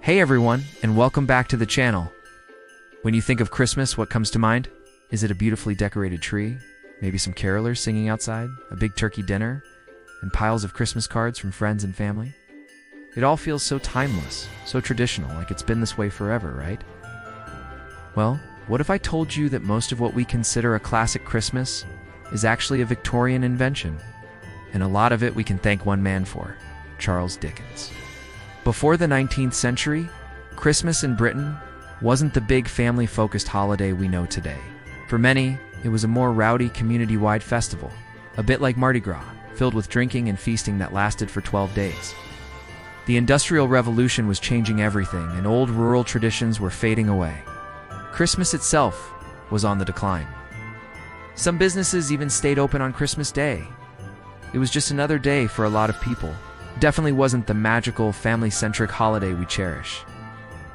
Hey everyone, and welcome back to the channel. When you think of Christmas, what comes to mind? Is it a beautifully decorated tree? Maybe some carolers singing outside? A big turkey dinner? And piles of Christmas cards from friends and family? It all feels so timeless, so traditional, like it's been this way forever, right? Well, what if I told you that most of what we consider a classic Christmas is actually a Victorian invention? And a lot of it we can thank one man for, Charles Dickens. Before the 19th century, Christmas in Britain wasn't the big family-focused holiday we know today. For many, it was a more rowdy community-wide festival, a bit like Mardi Gras, filled with drinking and feasting that lasted for 12 days. The Industrial Revolution was changing everything, and old rural traditions were fading away. Christmas itself was on the decline. Some businesses even stayed open on Christmas Day. It was just another day for a lot of people. Definitely wasn't the magical, family-centric holiday we cherish.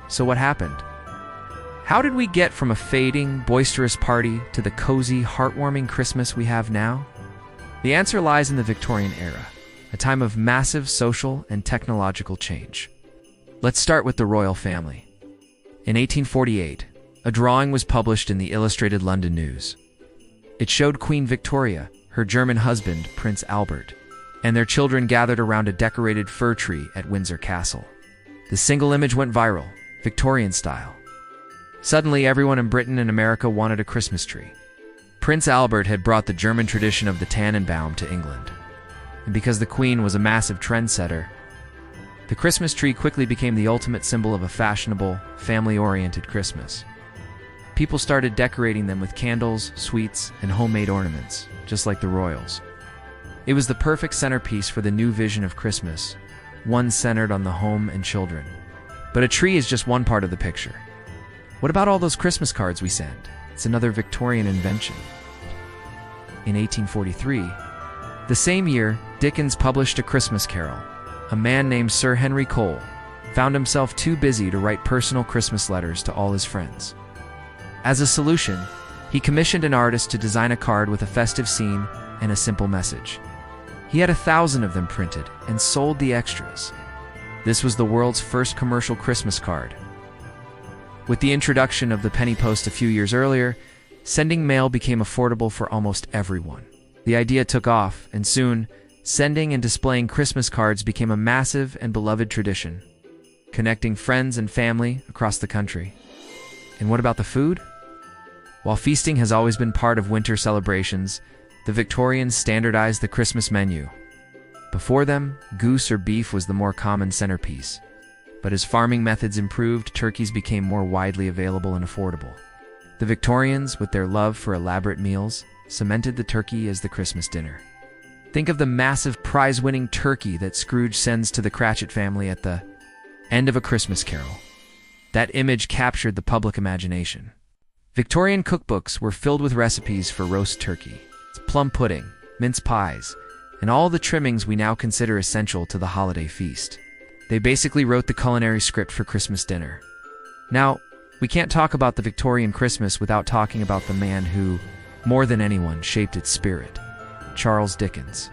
So what happened? How did we get from a fading, boisterous party to the cozy, heartwarming Christmas we have now? The answer lies in the Victorian era, a time of massive social and technological change. Let's start with the royal family. In 1848, a drawing was published in the Illustrated London News. It showed Queen Victoria, her German husband, Prince Albert, and their children gathered around a decorated fir tree at Windsor Castle. The single image went viral, Victorian style. Suddenly, everyone in Britain and America wanted a Christmas tree. Prince Albert had brought the German tradition of the Tannenbaum to England. And because the Queen was a massive trendsetter, the Christmas tree quickly became the ultimate symbol of a fashionable, family-oriented Christmas. People started decorating them with candles, sweets, and homemade ornaments, just like the royals. It was the perfect centerpiece for the new vision of Christmas, one centered on the home and children. But a tree is just one part of the picture. What about all those Christmas cards we send? It's another Victorian invention. In 1843, the same year, Dickens published A Christmas Carol. A man named Sir Henry Cole found himself too busy to write personal Christmas letters to all his friends. As a solution, he commissioned an artist to design a card with a festive scene and a simple message. He had 1,000 of them printed and sold the extras. This was the world's first commercial Christmas card. With the introduction of the penny post a few years earlier, sending mail became affordable for almost everyone. The idea took off, and soon, sending and displaying Christmas cards became a massive and beloved tradition, connecting friends and family across the country. And what about the food? While feasting has always been part of winter celebrations, the Victorians standardized the Christmas menu. Before them, goose or beef was the more common centerpiece. But as farming methods improved, turkeys became more widely available and affordable. The Victorians, with their love for elaborate meals, cemented the turkey as the Christmas dinner. Think of the massive prize-winning turkey that Scrooge sends to the Cratchit family at the end of A Christmas Carol. That image captured the public imagination. Victorian cookbooks were filled with recipes for roast turkey, plum pudding, mince pies, and all the trimmings we now consider essential to the holiday feast. They basically wrote the culinary script for Christmas dinner. Now, we can't talk about the Victorian Christmas without talking about the man who, more than anyone, shaped its spirit, Charles Dickens.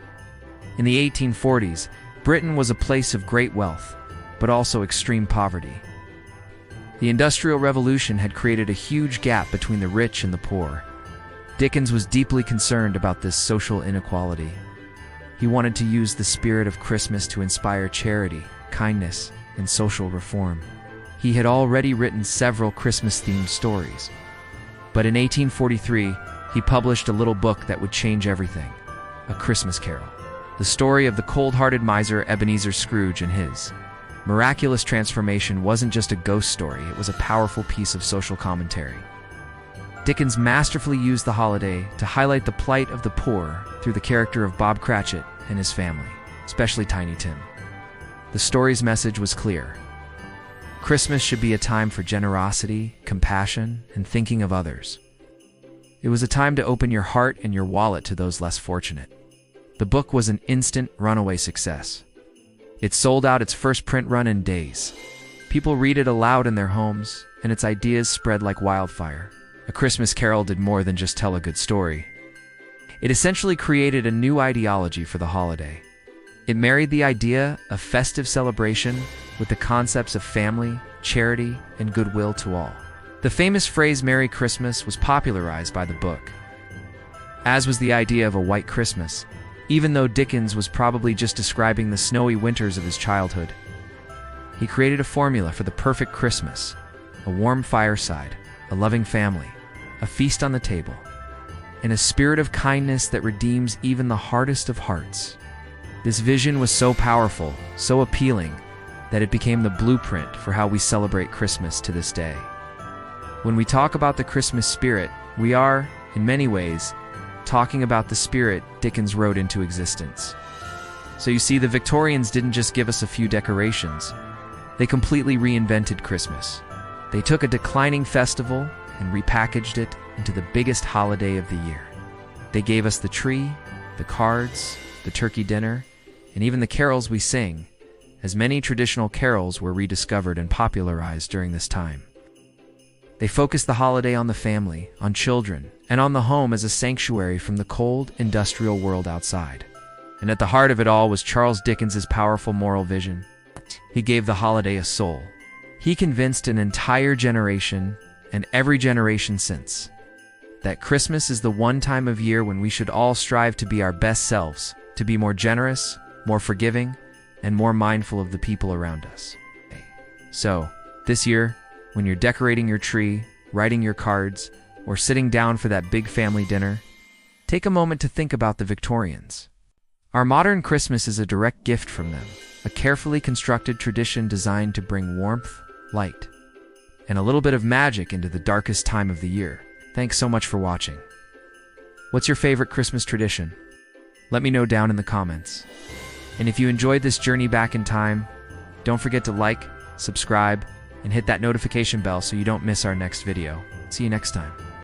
In the 1840s, Britain was a place of great wealth, but also extreme poverty. The Industrial Revolution had created a huge gap between the rich and the poor. Dickens was deeply concerned about this social inequality. He wanted to use the spirit of Christmas to inspire charity, kindness, and social reform. He had already written several Christmas-themed stories. But in 1843, he published a little book that would change everything, A Christmas Carol. The story of the cold-hearted miser Ebenezer Scrooge and his miraculous transformation wasn't just a ghost story, it was a powerful piece of social commentary. Dickens masterfully used the holiday to highlight the plight of the poor through the character of Bob Cratchit and his family, especially Tiny Tim. The story's message was clear. Christmas should be a time for generosity, compassion, and thinking of others. It was a time to open your heart and your wallet to those less fortunate. The book was an instant runaway success. It sold out its first print run in days. People read it aloud in their homes, and its ideas spread like wildfire. A Christmas Carol did more than just tell a good story. It essentially created a new ideology for the holiday. It married the idea of festive celebration with the concepts of family, charity, and goodwill to all. The famous phrase "Merry Christmas" was popularized by the book, as was the idea of a white Christmas, even though Dickens was probably just describing the snowy winters of his childhood. He created a formula for the perfect Christmas: a warm fireside, a loving family, a feast on the table, and a spirit of kindness that redeems even the hardest of hearts. This vision was so powerful, so appealing, that it became the blueprint for how we celebrate Christmas to this day. When we talk about the Christmas spirit, we are, in many ways, talking about the spirit Dickens wrote into existence. So you see, the Victorians didn't just give us a few decorations. They completely reinvented Christmas. They took a declining festival and repackaged it into the biggest holiday of the year. They gave us the tree, the cards, the turkey dinner, and even the carols we sing, as many traditional carols were rediscovered and popularized during this time. They focused the holiday on the family, on children, and on the home as a sanctuary from the cold, industrial world outside. And at the heart of it all was Charles Dickens' powerful moral vision. He gave the holiday a soul. He convinced an entire generation, and every generation since, that Christmas is the one time of year when we should all strive to be our best selves, to be more generous, more forgiving, and more mindful of the people around us. So, this year, when you're decorating your tree, writing your cards, or sitting down for that big family dinner, take a moment to think about the Victorians. Our modern Christmas is a direct gift from them, a carefully constructed tradition designed to bring warmth, light, and a little bit of magic into the darkest time of the year. Thanks so much for watching. What's your favorite Christmas tradition? Let me know down in the comments. And if you enjoyed this journey back in time, don't forget to like, subscribe, and hit that notification bell so you don't miss our next video. See you next time.